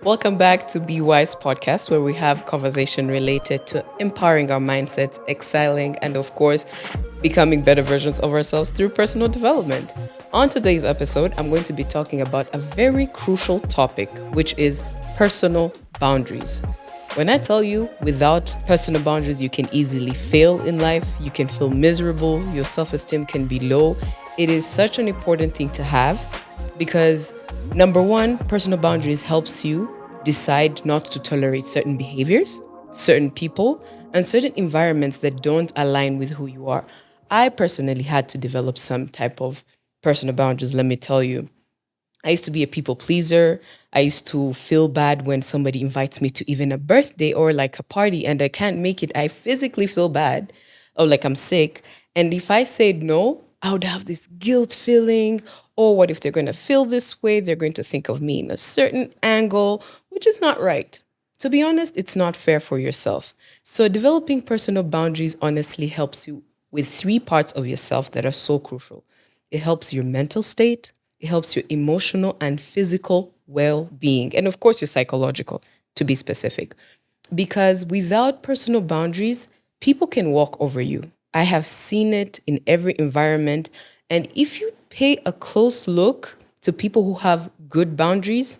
Welcome back to Be Wise podcast, where we have conversation related to empowering our mindsets, excelling, and of course, becoming better versions of ourselves through personal development. On today's episode, I'm going to be talking about a very crucial topic, which is personal boundaries. When I tell you without personal boundaries, you can easily fail in life, you can feel miserable, your self esteem can be low. It is such an important thing to have because number one, personal boundaries helps you decide not to tolerate certain behaviors, certain people, and certain environments that don't align with who you are. I personally had to develop some type of personal boundaries, let me tell you. I used to be a people pleaser. I used to feel bad when somebody invites me to even a birthday or like a party and I can't make it. I physically feel bad or like I'm sick. And if I said no, I would have this guilt feeling. Or what if they're going to feel this way? They're going to think of me in a certain angle, which is not right. To be honest, it's not fair for yourself. So developing personal boundaries honestly helps you with three parts of yourself that are so crucial. It helps your mental state, it helps your emotional and physical well being, and of course, your psychological, to be specific. Because without personal boundaries, people can walk over you. I have seen it in every environment. And if you pay a close look to people who have good boundaries,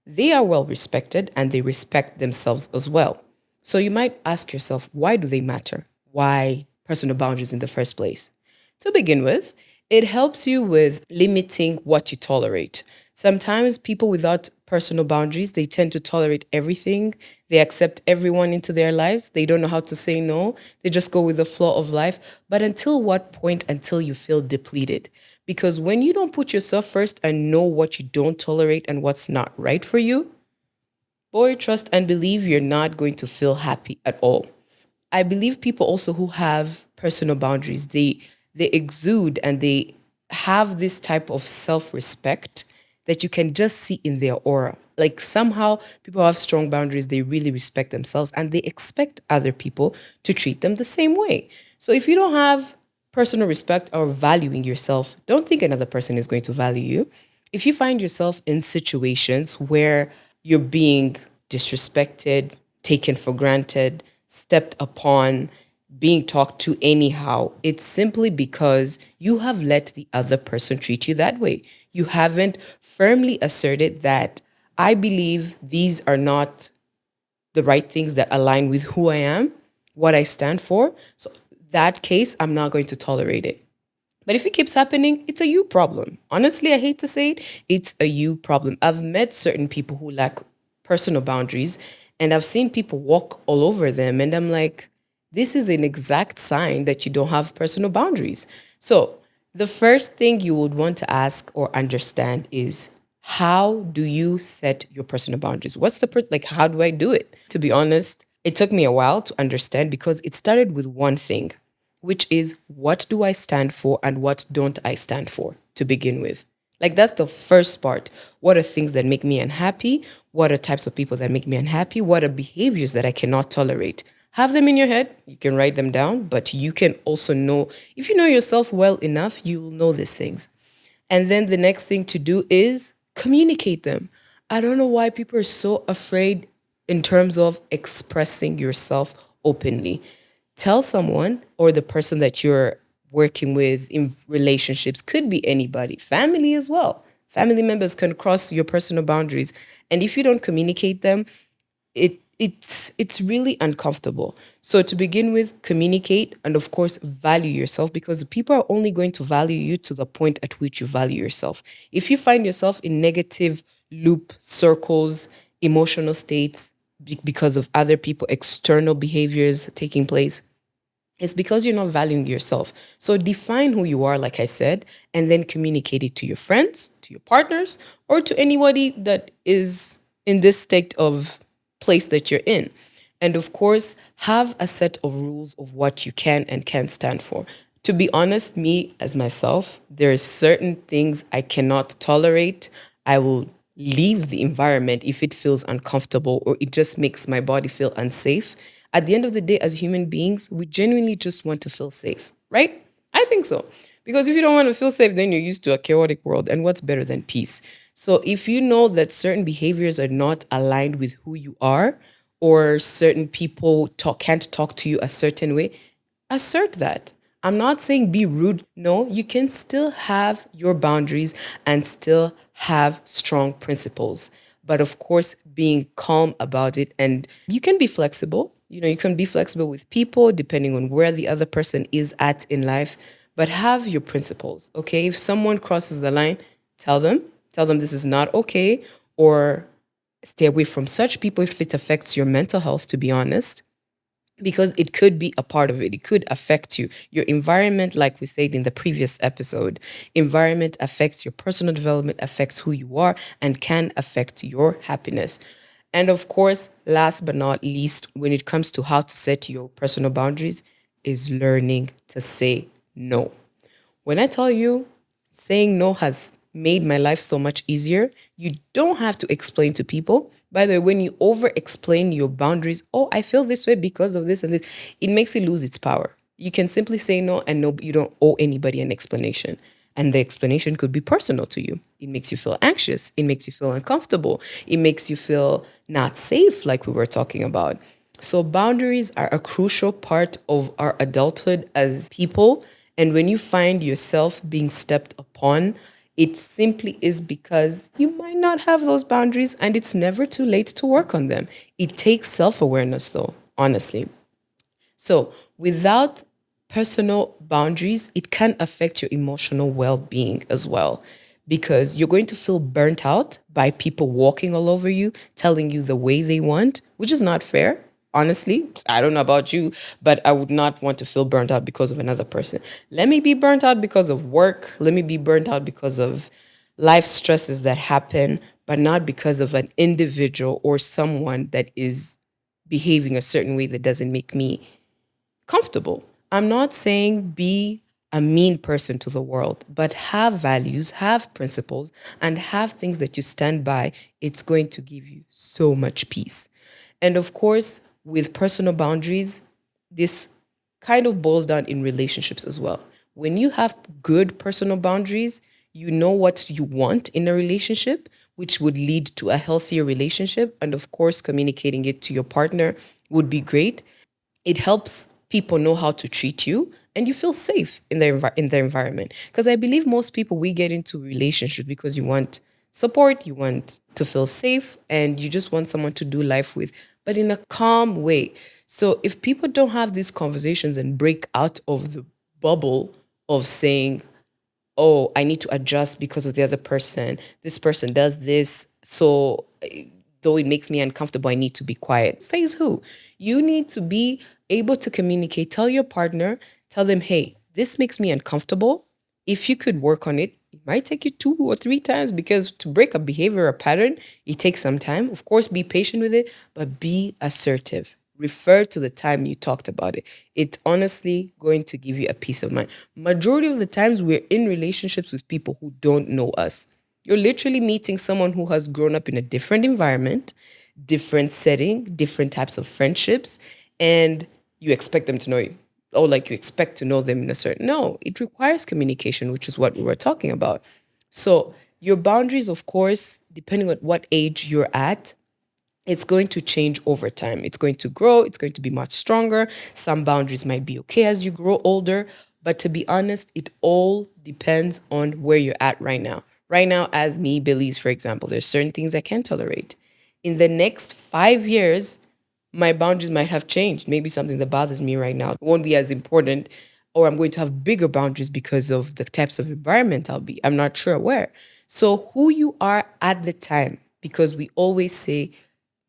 they are well respected and they respect themselves as well. So you might ask yourself, why do they matter? Why personal boundaries in the first place? To begin with, it helps you with limiting what you tolerate. Sometimes people without personal boundaries, they tend to tolerate everything. They accept everyone into their lives. They don't know how to say no. They just go with the flow of life. But until what point? Until you feel depleted. Because when you don't put yourself first and know what you don't tolerate and what's not right for you, boy, trust and believe you're not going to feel happy at all. I believe people also who have personal boundaries, they exude and they have this type of self-respect that you can just see in their aura. Like somehow people who have strong boundaries, they really respect themselves and they expect other people to treat them the same way. So if you don't have personal respect or valuing yourself, don't think another person is going to value you. If you find yourself in situations where you're being disrespected, taken for granted, stepped upon, being talked to anyhow, it's simply because you have let the other person treat you that way. You haven't firmly asserted that I believe these are not the right things that align with who I am, what I stand for. So that case, I'm not going to tolerate it. But if it keeps happening, it's a you problem. Honestly, I hate to say it, it's a you problem. I've met certain people who lack personal boundaries and I've seen people walk all over them. And I'm like, this is an exact sign that you don't have personal boundaries. So the first thing you would want to ask or understand is how do you set your personal boundaries? What's the, like, how do I do it? To be honest, it took me a while to understand because it started with one thing, which is what do I stand for and what don't I stand for to begin with. Like that's the first part. What are things that make me unhappy? What are types of people that make me unhappy? What are behaviors that I cannot tolerate? Have them in your head. You can write them down, but you can also know, if you know yourself well enough, you will know these things. And then the next thing to do is communicate them. I don't know why people are so afraid in terms of expressing yourself openly. Tell someone or the person that you're working with in relationships, could be anybody, family as well. Family members can cross your personal boundaries. And if you don't communicate them, it's really uncomfortable. So to begin with, communicate and of course value yourself because people are only going to value you to the point at which you value yourself. If you find yourself in negative loop circles, emotional states because of other people, external behaviors taking place, it's because you're not valuing yourself. So define who you are, like I said, and then communicate it to your friends, to your partners, or to anybody that is in this state of place that you're in. And of course, have a set of rules of what you can and can't stand for. To be honest, me as myself, there's certain things I cannot tolerate. I will leave the environment if it feels uncomfortable or it just makes my body feel unsafe. At the end of the day, as human beings, we genuinely just want to feel safe, right? I think so. Because if you don't want to feel safe, then you're used to a chaotic world. And what's better than peace? So if you know that certain behaviors are not aligned with who you are, or certain people can't talk to you a certain way, assert that. I'm not saying be rude. No, you can still have your boundaries and still have strong principles. But of course, being calm about it, and you can be flexible. You can be flexible with people depending on where the other person is at in life, but have your principles. Okay. If someone crosses the line, tell them, tell them this is not okay, or stay away from such people if it affects your mental health, to be honest, because it could be a part of it. It could affect you. Your environment, like we said in the previous episode, environment affects your personal development, affects who you are, and can affect your happiness. And of course, last but not least, when it comes to how to set your personal boundaries, is learning to say no. When I tell you saying no has made my life so much easier, you don't have to explain to people. By the way, when you over explain your boundaries, oh, I feel this way because of this and this, it makes it lose its power. You can simply say no, and no, you don't owe anybody an explanation. And the explanation could be personal to you. It makes you feel anxious. It makes you feel uncomfortable. It makes you feel not safe, like we were talking about. So, boundaries are a crucial part of our adulthood as people. And when you find yourself being stepped upon, it simply is because you might not have those boundaries, and it's never too late to work on them. It takes self awareness, though, honestly. So, without personal boundaries, it can affect your emotional well being as well, because you're going to feel burnt out by people walking all over you, telling you the way they want, which is not fair. Honestly, I don't know about you, but I would not want to feel burnt out because of another person. Let me be burnt out because of work. Let me be burnt out because of life stresses that happen, but not because of an individual or someone that is behaving a certain way that doesn't make me comfortable. I'm not saying be a mean person to the world, but have values, have principles, and have things that you stand by. It's going to give you so much peace. And of course, with personal boundaries, this kind of boils down in relationships as well. When you have good personal boundaries, you know what you want in a relationship, which would lead to a healthier relationship. And of course, communicating it to your partner would be great. It helps people know how to treat you, and you feel safe in their environment, because I believe most people, we get into relationships because you want support, you want to feel safe, and you just want someone to do life with, but in a calm way. So if people don't have these conversations and break out of the bubble of saying, oh, I need to adjust because of the other person. This person does this. So though it makes me uncomfortable, I need to be quiet. Says who? You need to be able to communicate. Tell your partner, tell them, hey, this makes me uncomfortable. If you could work on it, it might take you 2 or 3 times, because to break a behavior or pattern, it takes some time. Of course, be patient with it, but be assertive. Refer to the time you talked about it. It's honestly going to give you a peace of mind. Majority of the times, we're in relationships with people who don't know us. You're literally meeting someone who has grown up in a different environment, different setting, different types of friendships, and you expect them to know you. Oh, like you expect to know them in a certain. No, it requires communication, which is what we were talking about. So your boundaries, of course, depending on what age you're at, it's going to change over time. It's going to grow. It's going to be much stronger. Some boundaries might be okay as you grow older. But to be honest, it all depends on where you're at right now. Right now, as me, Belize, for example, there's certain things I can't tolerate. In the next 5 years, my boundaries might have changed. Maybe something that bothers me right now won't be as important, or I'm going to have bigger boundaries because of the types of environment I'll be. I'm not sure where. So, who you are at the time, because we always say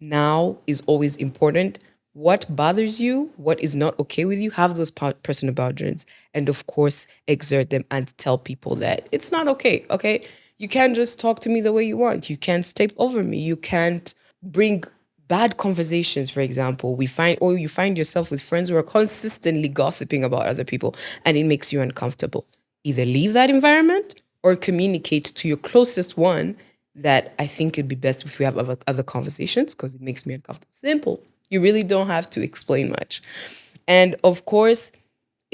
now is always important. What bothers you, what is not okay with you, have those personal boundaries. And of course, exert them and tell people that it's not okay. Okay. You can't just talk to me the way you want. You can't step over me. You can't bring bad conversations, for example. Or you find yourself with friends who are consistently gossiping about other people, and it makes you uncomfortable. Either leave that environment or communicate to your closest one that I think it'd be best if we have other conversations, because it makes me uncomfortable. Simple. You really don't have to explain much. And of course,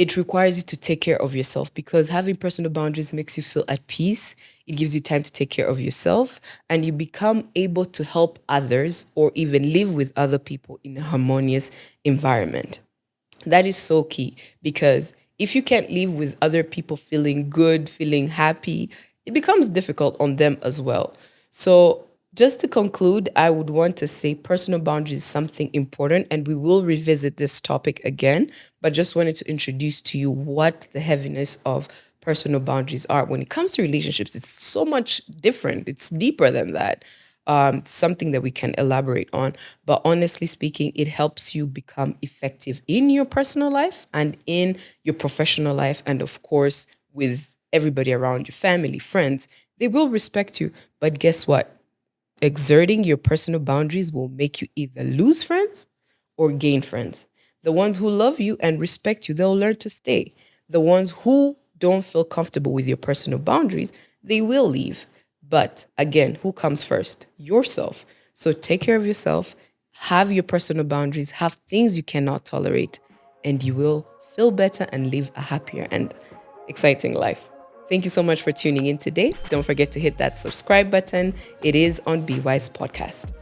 it requires you to take care of yourself, because having personal boundaries makes you feel at peace. It gives you time to take care of yourself, and you become able to help others or even live with other people in a harmonious environment. That is so key, because if you can't live with other people feeling good, feeling happy, it becomes difficult on them as well. So, just to conclude, I would want to say personal boundaries is something important, and we will revisit this topic again. But just wanted to introduce to you what the heaviness of personal boundaries are. When it comes to relationships, it's so much different, it's deeper than that. Something that we can elaborate on. But honestly speaking, it helps you become effective in your personal life and in your professional life. And of course, with everybody around you, family, friends, they will respect you. But guess what? Exerting your personal boundaries will make you either lose friends or gain friends. The ones who love you and respect you, they'll learn to stay. The ones who don't feel comfortable with your personal boundaries, they will leave. But again, who comes first? Yourself. So take care of yourself, have your personal boundaries, have things you cannot tolerate, and you will feel better and live a happier and exciting life. Thank you so much for tuning in today. Don't forget to hit that subscribe button. It is on Be Wise Podcast.